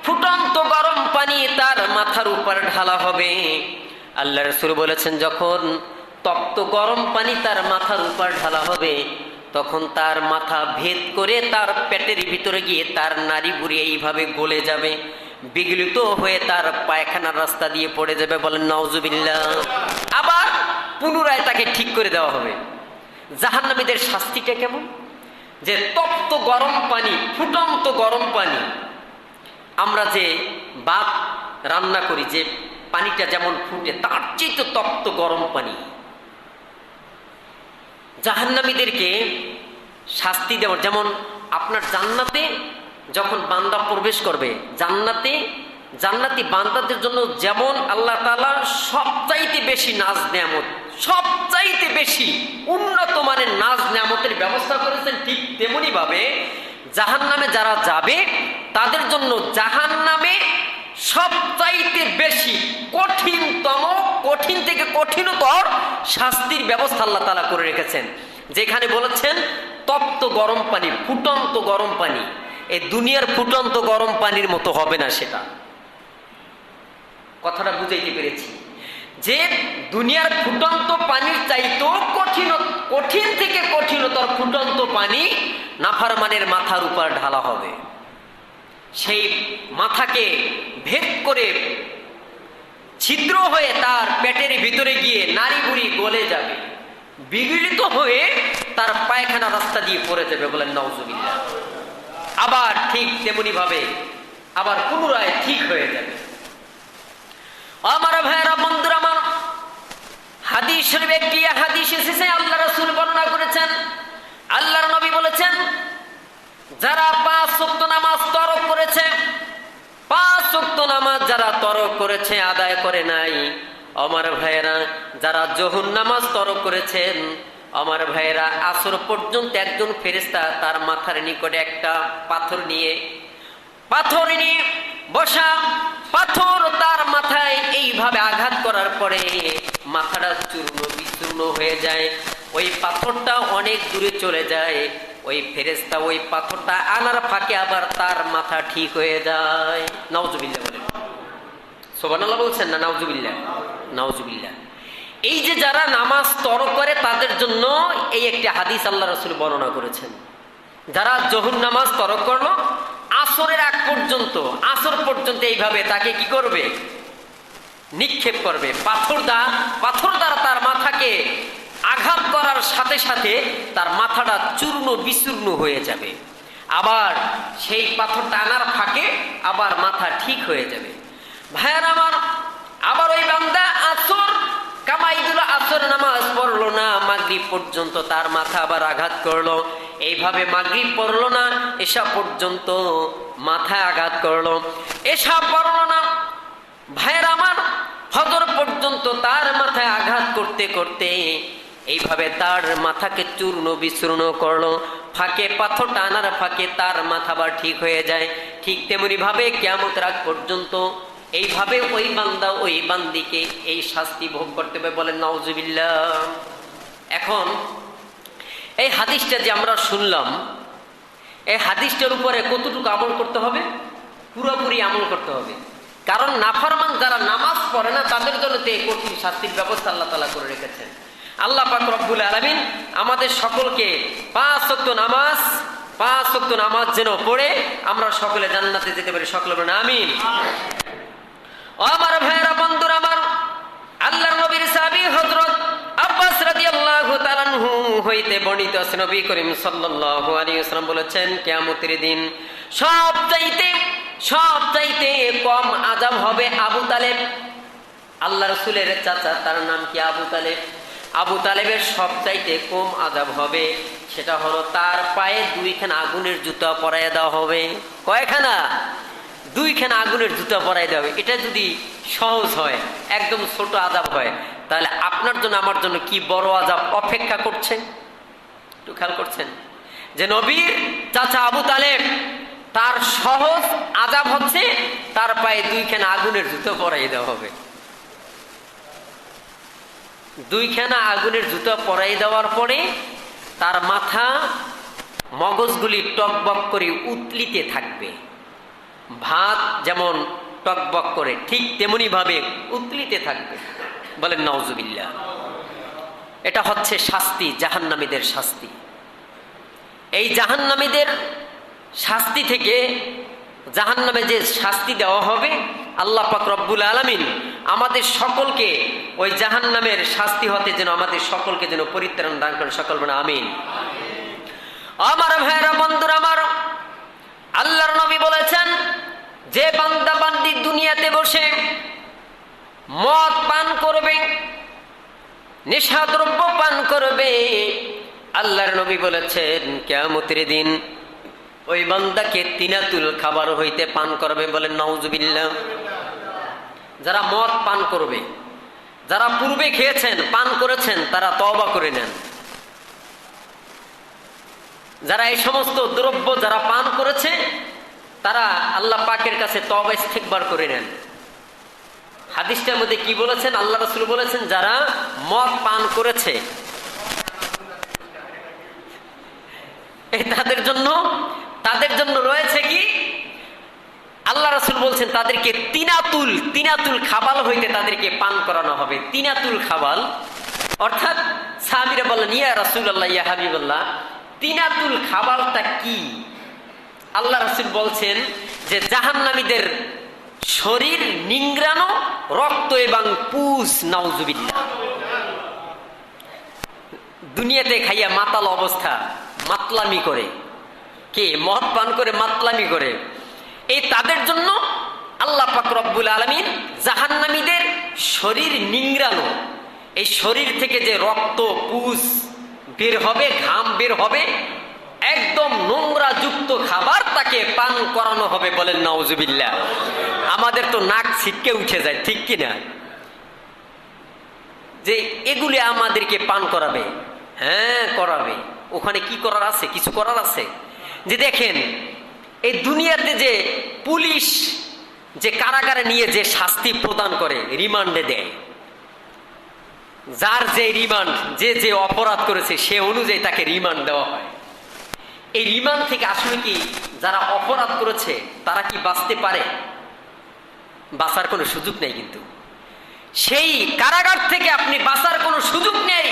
ফুটন্ত গরম পানি তার মাথার উপর ঢালা হবে। আল্লাহ রাসূল বলেছেন, যখন তপ্ত গরম পানি তার মাথার উপর ঢালা হবে, তখন তার মাথা ভেদ করে তার পেটের ভিতরে গিয়ে তার নাড়ি বুড়ি এইভাবে গলে যাবে, বিগলিত হয়ে তার পায়খানার রাস্তা দিয়ে পড়ে যাবে। বলেন নাউজুবিল্লাহ। আবার পুনরায় তাকে ঠিক করে দেওয়া হবে। জাহান্নামীদের শাস্তিটা কেমন? যে তপ্ত গরম পানি, ফুটন্ত গরম পানি, আমরা যে ভাত রান্না করি, যে পানিটা যেমন ফুটে, তার চেয়ে তো তপ্ত গরম পানি। জাহান্নামীদেরকে শাস্তি দেওয়ার, যেমন আপনার জান্নাতে যখন বান্দা প্রবেশ করবে, জান্নাতি বান্দাদের জন্য যেমন আল্লাহ তাআলা সবচাইতে বেশি নাজ নেয়ামত, সবচাইতে বেশি উন্নত মানের নাজ নেয়ামতের ব্যবস্থা করেছেন, ঠিক তেমনি ভাবে জাহান্নামে যারা যাবে তাদের জন্য জাহান্নামে সবচাইতে বেশি কঠিন থেকে কঠিনতর শাস্তির ব্যবস্থা আল্লাহ তাআলা করে রেখেছেন। যেখানে বলেছেন তপ্ত গরম পানি, ফুটন্ত গরম পানি, এই দুনিয়ার ফুটন্ত গরম পানির মতো হবে না সেটা। কথাটা বুঝাইতে পেরেছি যে দুনিয়ার ফুটন্ত পানির চাইতেও কঠিন থেকে কঠিনতর ফুটন্ত পানি নাফরমানের মাথার উপর ঢালা হবে। সেই মাথাকে ভেদ করে ছিদ্র হয়ে তার পেটের ভিতরে গিয়ে নাড়ি বুড়ি গলে যাবে, বিগলিত হয়ে তার পায়খানা রাস্তা দিয়ে পড়ে যাবে। বলেন নাউজুবিল্লাহ। আবার ঠিক তেমনি ভাবে আবার পুনরায় ঠিক হয়ে যাবে। আমার ভাইয়েরা, বন্ধুরা আমার, হাদিস শরীফে একটি হাদিস এসেছে, আল্লাহ রাসূল বর্ণনা করেছেন, আল্লাহর নবী বলেছেন, যারা 5 ওয়াক্ত নামাজ তরক করেছে, 5 ওয়াক্ত নামাজ যারা তরক করেছে, আদায় করে নাই, আমার ভাইয়েরা, যারা যোহর নামাজ তরক করেছেন, আমার ভাইয়েরা, আসর পর্যন্ত একজন ফেরেশতা তার মাথার নিকটে একটা পাথর নিয়ে বসা, পাথর তার মাথায় এইভাবে আঘাত করার পরে মাথাটা চূর্ণ বিচূর্ণ হয়ে যায়। ওই পাথরটা অনেক দূরে চলে যায়। ওই ফেরেশতা ওই পাথরটা আনার ফাঁকে আবার তার মাথা ঠিক হয়ে যায়। নাউজুবিল্লাহ বলেন। সুবহানাল্লাহ বলছেন না? নাউজুবিল্লাহ, নাউজুবিল্লাহ। এই যে যারা নামাজ তরক করে তাদের জন্য এই একটি হাদিস আল্লাহ রাসূল বর্ণনা করেছেন। যারা যোহর নামাজ তরক করলো, আসরের আগ পর্যন্ত, আসর পর্যন্ত এইভাবে তাকে কি করবে? নিক্ষেপ করবে। পাথর দ্বারা তার মাথাকে আঘাত করার সাথে সাথে তার মাথাটা চূর্ণ বিচূর্ণ হয়ে যাবে। আবার সেই পাথরটা আনার ফাঁকে আবার মাথা ঠিক হয়ে যাবে। ভাইয়ার আমার, আবার ওই বান্দা আসর কামাই দিল, আসর নামাজ পড়লো না, মাগরিব পর্যন্ত তার মাথা আবার আঘাত করলো। এইভাবে মাগরিব পড়লো না, এশা পর্যন্ত মাথায় আঘাত করলো, এশা পড়লো না, ভাইয়ের আমার, ফজর পর্যন্ত তার মাথায় আঘাত করতে করতে এইভাবে তার মাথাকে চূর্ণ বিচূর্ণ করলো। ফাঁকে পাথরটা আনার ফাঁকে তার মাথা আবার ঠিক হয়ে যায়। ঠিক তেমনি ভাবে কিয়ামতের আগ পর্যন্ত এইভাবে ওই বান্দা ওই বান্দিকে এই শাস্তি ভোগ করতে হবে। বলেন নাউজুবিল্লাহ। এখন এই হাদিসটা যে আমরা শুনলাম, এই হাদিসটার উপরে কতটুকু আমল করতে হবে? পুরোপুরি আমল করতে হবে। কারণ নাফরমান যারা নামাজ পড়ে না তাদের জন্য তো এই কঠিন শাস্তির ব্যবস্থা আল্লাহ তাআলা করে রেখেছেন। আল্লাহ পাক রব্বুল আলামিন আমাদের সকলকে 5 ওয়াক্ত নামাজ যেন পড়ে আমরা সকলে জান্নাতে যেতে পারি। সকলে বলেন আমিন। আমার ভাইয়েরা, বন্ধুরা আমার, আল্লাহর নবীর সাহাবী হযরত আব্বাস রাদিয়াল্লাহু তাআলা আনহু হইতে বর্ণিত আছে, নবী করিম সাল্লাল্লাহু আলাইহি ওয়াসাল্লাম বলেছেন, কিয়ামতের দিন সবচাইতে কম আযাব হবে আবু তালেব। আল্লাহ রাসূলের চাচা, তার নাম কি? আবু তালেব। আবু তালেবের সবচাইতে কম আযাব হবে, সেটা হলো তার পায়ে 2খানা আগুনের জুতা পরাইয়া দেওয়া হবে। কয়খানা? 2খানা আগুনের জুতা পরাই দেওয়া হবে। এটা যদি সহজ হয়, একদম ছোট আযাব হয়, তাহলে আপনার জন্য আমার জন্য কি বড় আযাব অপেক্ষা করছে? একটু খেয়াল করছেন যে নবীর চাচা আবু তালেব, তার সহজ আযাব হচ্ছে তার পায়ে 2খানা আগুনের জুতা পরাই দেওয়া হবে। 2খানা আগুনের জুতা পরাই দেওয়ার পরে তার মাথা, মগজগুলি টকবক করে উতলিতে থাকবে। ভাত যেমন টকবক করে ঠিক তেমনি ভাবে উতলিতে থাকবে। বলেন নাউজুবিল্লাহ। এটা হচ্ছে শাস্তি, জাহান্নামীদের শাস্তি। এই জাহান্নামীদের শাস্তি থেকে, জাহান্নামে যে শাস্তি দেওয়া হবে, আল্লাহ পাক রব্বুল আলামিন আমাদের সকলকে ওই জাহান্নামের শাস্তি হতে যেন আমাদের সকলকে যেন পরিত্রাণ দান করেন। সকল বলেন আমিন। আমার ভাইরা, বন্ধুরা আমার, আল্লাহর নবী বলেছেন যে বান্দা বান্দি দুনিয়াতে বসে মদ পান করবে, নেশাদ্রব্য পান করবে, আল্লাহর নবী বলেছেন কিয়ামতের দিন ওই বান্দাকে তিনাতুল খাবার হইতে পান করবে। বলেন নাউজুবিল্লাহ। যারা মদ পান করবে, যারা পূর্বে খেয়েছেন, পান করেছেন, তারা তওবা করে নেন। যারা এই সমস্ত দ্রব্য যারা পান করেছে, তারা আল্লাহ পাকের কাছে তওবা ইস্তিগফার করে নেন। হাদিসটার মধ্যে কি বলেছেন? আল্লাহ রাসূল বলেছেন যারা মদ পান করেছে তাদের জন্য রয়েছে কি, আল্লাহ রাসূল বলছেন তাদেরকে তিনাতুল খাবাল হইতে তাদেরকে পান করানো হবে। তিনাতুল খাবাল অর্থাৎ সাহাবীরা বললেন ইয়া রাসূলুল্লাহ, ইয়া হাবিবাল্লাহ, তিনাতুল খাবালটা কি? আল্লাহ রাসূল বলছেন যে জাহান্নামীদের শরীর নিংড়ানো রক্ত এবং পুষ। নাউজুবিল্লাহ। দুনিয়াতে খাইয়া মাতাল অবস্থা, মাতলামি করে, কে মদ পান করে মাতলামি করে, এই তাদের জন্য আল্লাহ পাক রব্বুল আলামিন জাহান্নামীদের শরীর নিংড়ানো, এই শরীর থেকে যে রক্ত পুষ বের হবে, ঘাম বের হবে, একদম নোংরা যুক্ত খাবার তাকে পান করানো হবে। বলেন নাউজুবিল্লাহ। আমাদের তো নাক ছিটকে উঠে যায়, ঠিক কিনা? যে এগুলি আমাদেরকে পান করাবে। হ্যাঁ, করাবে। ওখানে কি করার আছে? কিছু করার আছে। যে দেখেন, এই দুনিয়াতে যে পুলিশ যে কারাগারে নিয়ে যে শাস্তি প্রদান করে, রিমান্ডে দেয়, যার যে রিমান্ড, যে অপরাধ করেছে সে অনুযায়ী তাকে রিমান্ড দেওয়া হয়। এই রিমান্ড থেকে আসলে কি যারা অপরাধ করেছে তারা কি বাঁচতে পারে? বাঁচার কোনো সুযোগ নেই। কিন্তু সেই কারাগার থেকে আপনি বাঁচার কোনো সুযোগ নেই,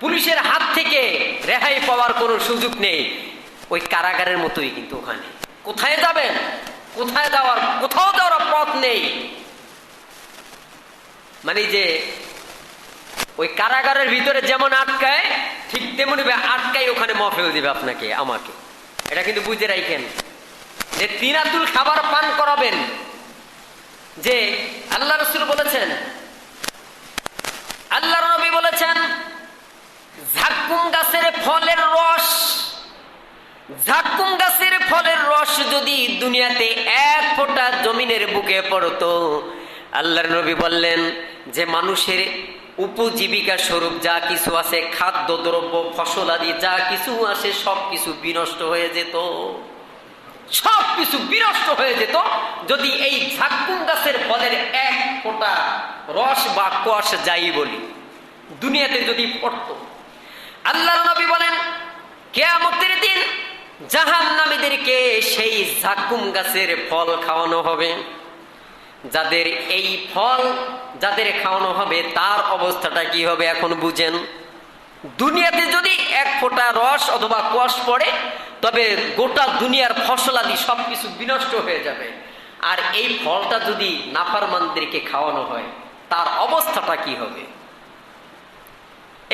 পুলিশের হাত থেকে রেহাই পাওয়ার কোনো সুযোগ নেই। ওই কারাগারের মতোই কিন্তু ওখানে কোথায় যাবেন, কোথাও যাওয়ার পথ নেই। মানে যে ওই কারাগারের ভিতরে যেমন আটকায়, ঠিক তেমনি আটকাই ওখানে মফেল দিবে আপনাকে, আমাকে। এটা কিন্তু বুঝে রাখেন যে তিনাতুল খাবার পান করাবেন। যে আল্লাহ রাসূল বলেছেন, আল্লাহর নবী বলেছেন ঝাক্কুম গাছের ফলের রস যদি দুনিয়াতে এক ফোঁটা জমিনের বুকে পড়তো, আল্লাহর নবী বললেন যে মানুষের উপজীবিকা স্বরূপ যা কিছু আছে, খাদ্য দ্রব্য ফসল আদি যা কিছু আছে, সবকিছু বিনষ্ট হয়ে যেত। সবকিছু বিনষ্ট হয়ে যেত যদি এই ঝাক্কুম গাছের ফলের এক ফোঁটা রস বা কষ যাই বলি দুনিয়াতে যদি পড়তো। আল্লাহর নবী বলেন কিয়ামতের দিন জাহান্নামীদেরকে সেই ঝাক্কুম গাছের ফল খাওয়ানো হবে। যাদের এই ফল যাদের খাওয়ানো হবে তার অবস্থাটা কি হবে এখন বুঝেন। দুনিয়াতে যদি এক ফোঁটা রস অথবা কষ পড়ে, তবে গোটা দুনিয়ার ফসলাদি সবকিছু বিনষ্ট হয়ে যাবে। আর এই ফলটা যদি নাফরমানদেরকে খাওয়ানো হয় তার অবস্থাটা কি হবে?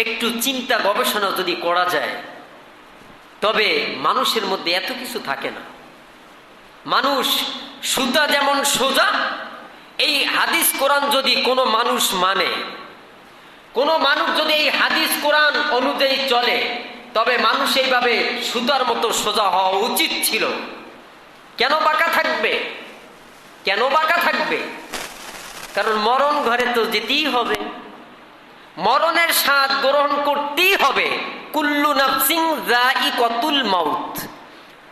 একটু চিন্তা গবেষণা যদি করা যায়, তবে মানুষের মধ্যে এত কিছু থাকে না। মানুষ সুতা যেমন সোজা, এই হাদিস কোরআন যদি কোনো মানুষ মানে, কোনো মানুষ যদি এই হাদিস কোরআন অনুযায়ী চলে, তবে মানুষ এইভাবে সুতার মতো সোজা হওয়া উচিত ছিল। কেন বাঁকা থাকবে? কারণ মরণ ঘরে তো যেতেই হবে, মরণের স্বাদ গ্রহণ করতেই হবে। কুল্লু নাফসিন যায়িকাতুল মাউত,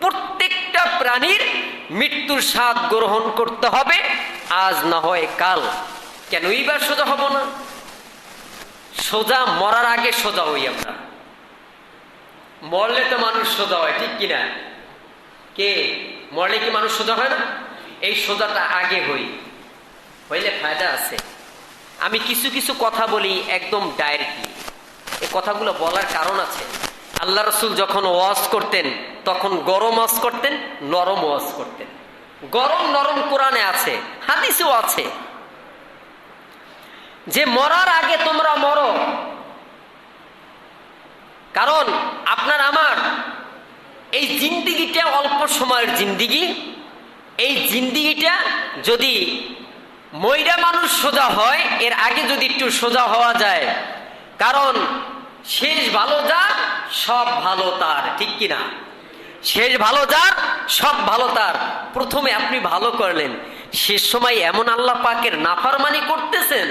প্রত্যেকটা প্রাণীর মৃত্যুর স্বাদ গ্রহণ করতে হবে, আজ না হয় কাল। কেন এইবার সোজা হব না? সোজা মরার আগে সোজা হই আমরা। মরলে তো মানুষ সোজা হয়, ঠিক কিনা? কে মরলে কি মানুষ সোজা হয় না? এই সোজাটা আগে হইলে ফায়দা আছে। আমি কিছু কিছু কথা বলি একদম ডাইরেক্টলি। এই কথাগুলো বলার কারণ আছে। আল্লাহ রসুল যখন ওয়াজ করতেন তখন গরম ওয়াজ করতেন, নরম ওয়াজ করতেন। গরম নরম কোরআনে আছে, হাদিসেও আছে যে মরার আগে তোমরা মরো। কারণ আপনার আমার এই জিন্দিগিটা অল্প সময়ের জিন্দিগি। এই জিন্দিগিটা যদি মইরা মানুষ সোজা হয়, এর আগে যদি একটু সোজা হওয়া যায়, কারণ শেষ ভালো যার সব ভালো তার, ঠিক কিনা? শেষ ভালো যার সব ভালো তার। প্রথমে আপনি ভালো করলেন, শেষ সময় এমন আল্লাহ পাকের নাফরমানি করতেছেন,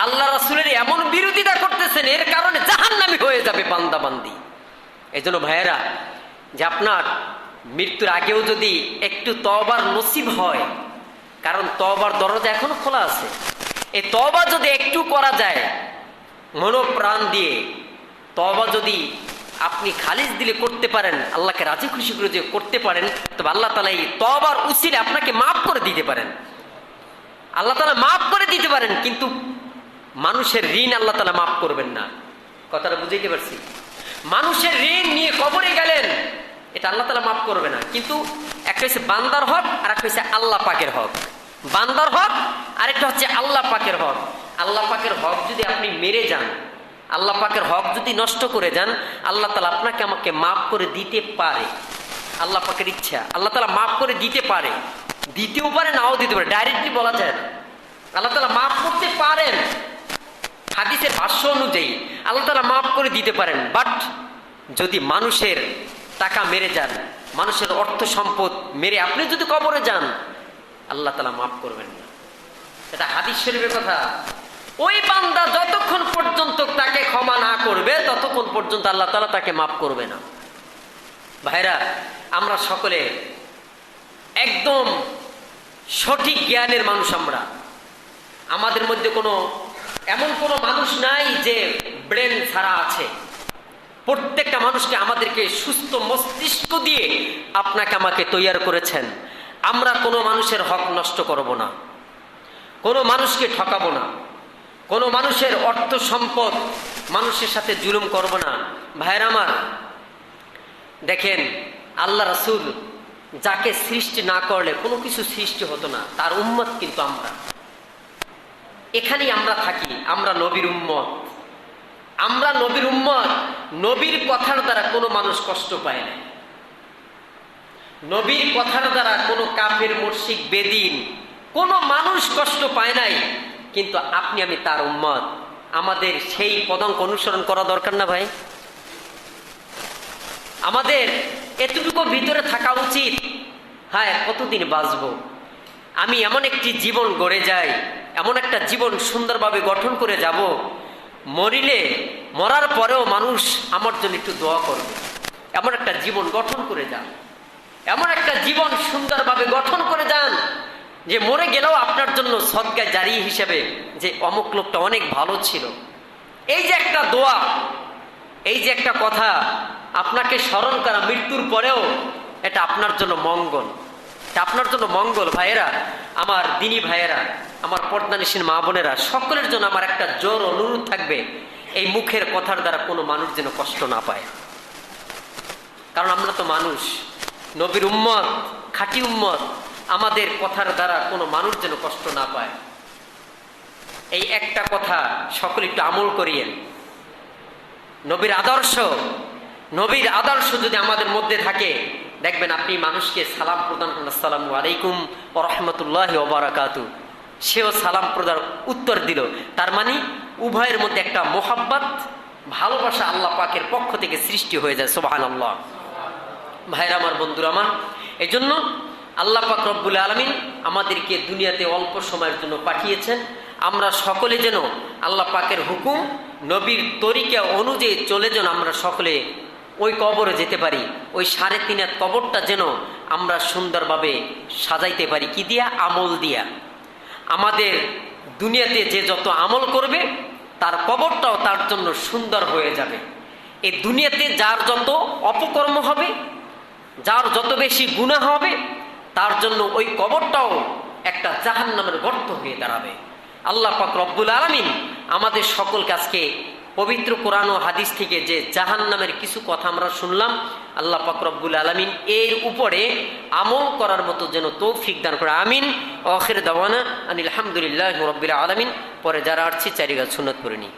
আল্লাহ রাসূলের এমন বিরোধিতা করতেছেন, এর কারণে জাহান্নামী হয়ে যাবে বান্দা বান্দি। এই জন্য ভাইয়েরা, যে আপনার মৃত্যুর আগেও যদি একটু তওবার নসিব হয়, কারণ তওবার দরজা এখনো খোলা আছে, এই তওবা যদি একটু করা যায় মনোপ্রাণ দিয়ে, তওবা যদি আপনি খালিস দিলে করতে পারেন, আল্লাহকে রাজি খুশি করে যে করতে পারেন, তবে আল্লাহ তাআলা এই তওবার উসিলে আপনাকে মাফ করে দিতে পারেন। আল্লাহ তাআলা মাফ করে দিতে পারেন, কিন্তু মানুষের ঋণ আল্লাহ তাআলা মাফ করবেন না। কথাটা বুঝাইতে পারছি? মানুষের ঋণ নিয়ে কবরে গেলেন, এটা আল্লাহ তাআলা মাফ করবে না। কিন্তু একটা হচ্ছে বান্দার হক, আর একটা হচ্ছে আল্লাহ পাকের হক। বান্দার হক আর একটা হচ্ছে আল্লাহ পাকের হক। আল্লাহ পাকের হক যদি আপনি মেরে যান, আল্লাহ পাকের হক যদি নষ্ট করে যান, আল্লাহ তাআলা আপনাকে আমাকে মাফ করে দিতে পারে। আল্লাহ পাকের ইচ্ছা, আল্লাহ তাআলা মাফ করে দিতে পারে, দিতেও পারে নাও দিতে পারে, ডাইরেক্টলি বলা যায় না। আল্লাহ তাআলা মাফ করতে পারেন, হাদিসের ভাষ্য অনুযায়ী আল্লাহ তাআলা মাফ করে দিতে পারেন। বাট যদি মানুষের টাকা মেরে যান, মানুষের অর্থ সম্পদ মেরে আপনি যদি কবরে যান, আল্লাহ তাআলা মাফ করবেন না। এটা হাদিস শরীফের কথা। ওই বান্দা যতক্ষণ পর্যন্ত তাকে ক্ষমা না করবে, ততক্ষণ পর্যন্ত আল্লাহ তাআলা তাকে মাফ করবে না। ভাইরা, আমরা সকলে একদম সঠিক জ্ঞানের মানুষ। আমরা, আমাদের মধ্যে এমন কোনো মানুষ নাই যে ব্রেন ছাড়া আছে। প্রত্যেকটা মানুষকে আমাদেরকে সুস্থ মস্তিষ্ক দিয়ে আপনাকে আমাকে তৈয়ার করেছেন। আমরা কোনো মানুষের হক নষ্ট করব না, কোনো মানুষকে ঠকাবো না, কোনো মানুষের অর্থ সম্পদ মানুষের সাথে জুলুম করব না। ভাইরা আমার, দেখেন আল্লাহ রাসূল যাকে সৃষ্টি না করলে কোনো কিছু সৃষ্টি হতো না, তার উম্মত কিন্তু আমরা। এখানেই আমরা থাকি, আমরা নবীর উম্মত। আমরা নবীর উম্মত। নবীর কথার দ্বারা কোনো মানুষ কষ্ট পায় না, নবীর কথার দ্বারা কোনো কাফের মুশরিক বেদিন কোনো মানুষ কষ্ট পায় নাই। কিন্তু আপনি আমি তার উম্মত, আমাদের সেই পদাঙ্ক অনুসরণ করা দরকার না ভাই? আমাদের এতটুকু ভিতরে থাকা উচিত, হ্যাঁ কতদিন বাঁচবো, আমি এমন একটি জীবন গড়ে যাই, এমন একটা জীবন সুন্দরভাবে গঠন করে যাব, মরার পরেও মানুষ আমার জন্য একটু দোয়া করবে। এমন একটা জীবন গঠন করে যান, এমন একটা জীবন সুন্দরভাবে গঠন করে যান যে মরে গেলেও আপনার জন্য সদকা জারি হিসেবে যে অমুক লোকটা অনেক ভালো ছিল। এই যে একটা দোয়া, এই যে একটা কথা আপনাকে স্মরণ করা মৃত্যুর পরেও, এটা আপনার জন্য মঙ্গল, এটা আপনার জন্য মঙ্গল। ভাইয়েরা আমার, দিনী ভাইয়েরা আমার, পর্দানিসীন মা বোনেরা, সকলের জন্য আমার একটা জোর অনুরোধ থাকবে, এই মুখের কথার দ্বারা কোনো মানুষ যেন কষ্ট না পায়। কারণ আমরা তো মানুষ, নবীর উম্মত, খাঁটি উম্মত। আমাদের কথার দ্বারা কোনো মানুষ যেন কষ্ট না পায়। এই একটা কথা সকলে একটু আমল করিয়েন। নবীর আদর্শ যদি আমাদের মধ্যে থাকে, দেখবেন আপনি মানুষকে সালাম প্রদান করেন, আসসালামু আলাইকুম ওয়া রাহমাতুল্লাহি ওয়া বারাকাতুহু, সেও সালাম প্রদান উত্তর দিল। তার মানে উভয়ের মধ্যে একটা মোহাব্বত, ভালোবাসা আল্লাহ পাকের পক্ষ থেকে সৃষ্টি হয়ে যায়। সুবহানাল্লাহ। ভাইরা আমার, বন্ধুরা আমার, এই জন্য আল্লাহ পাক রব্বুল আলামিন আমাদেরকে দুনিয়াতে অল্প সময়ের জন্য পাঠিয়েছেন। আমরা সকলে যেন আল্লাহ পাকের হুকুম, নবীর তরিকা অনুযায়ী চলে যেন আমরা সকলে ওই কবরে যেতে পারি। ওই 3.5 হাত কবরটা যেন আমরা সুন্দরভাবে সাজাইতে পারি। কি দিয়া? আমল দিয়া। আমাদের দুনিয়াতে যে যত আমল করবে, তার কবরটাও তার জন্য সুন্দর হয়ে যাবে। এই দুনিয়াতে যার যত অপকর্ম হবে, যার যত বেশি গুনাহ হবে, তার জন্য ওই কবরটাও একটা জাহান্নামের গর্ত হয়ে দাঁড়াবে। আল্লাহ পাক রব্বুল আলামিন আমাদের সকলকে আজকে পবিত্র কোরআন ও হাদিস থেকে যে জাহান্নামের কিছু কথা আমরা শুনলাম, আল্লাহ পাক রব্বুল আলামিন এর উপরে আমল করার মতো যেন তৌফিক দান করে। আমিন। আখির দাওয়ানা আনিল হামদুলিল্লাহি রাব্বিল আলামিন। পরে যারা আসছি চারি গাছ সুন্নাত করে নিই।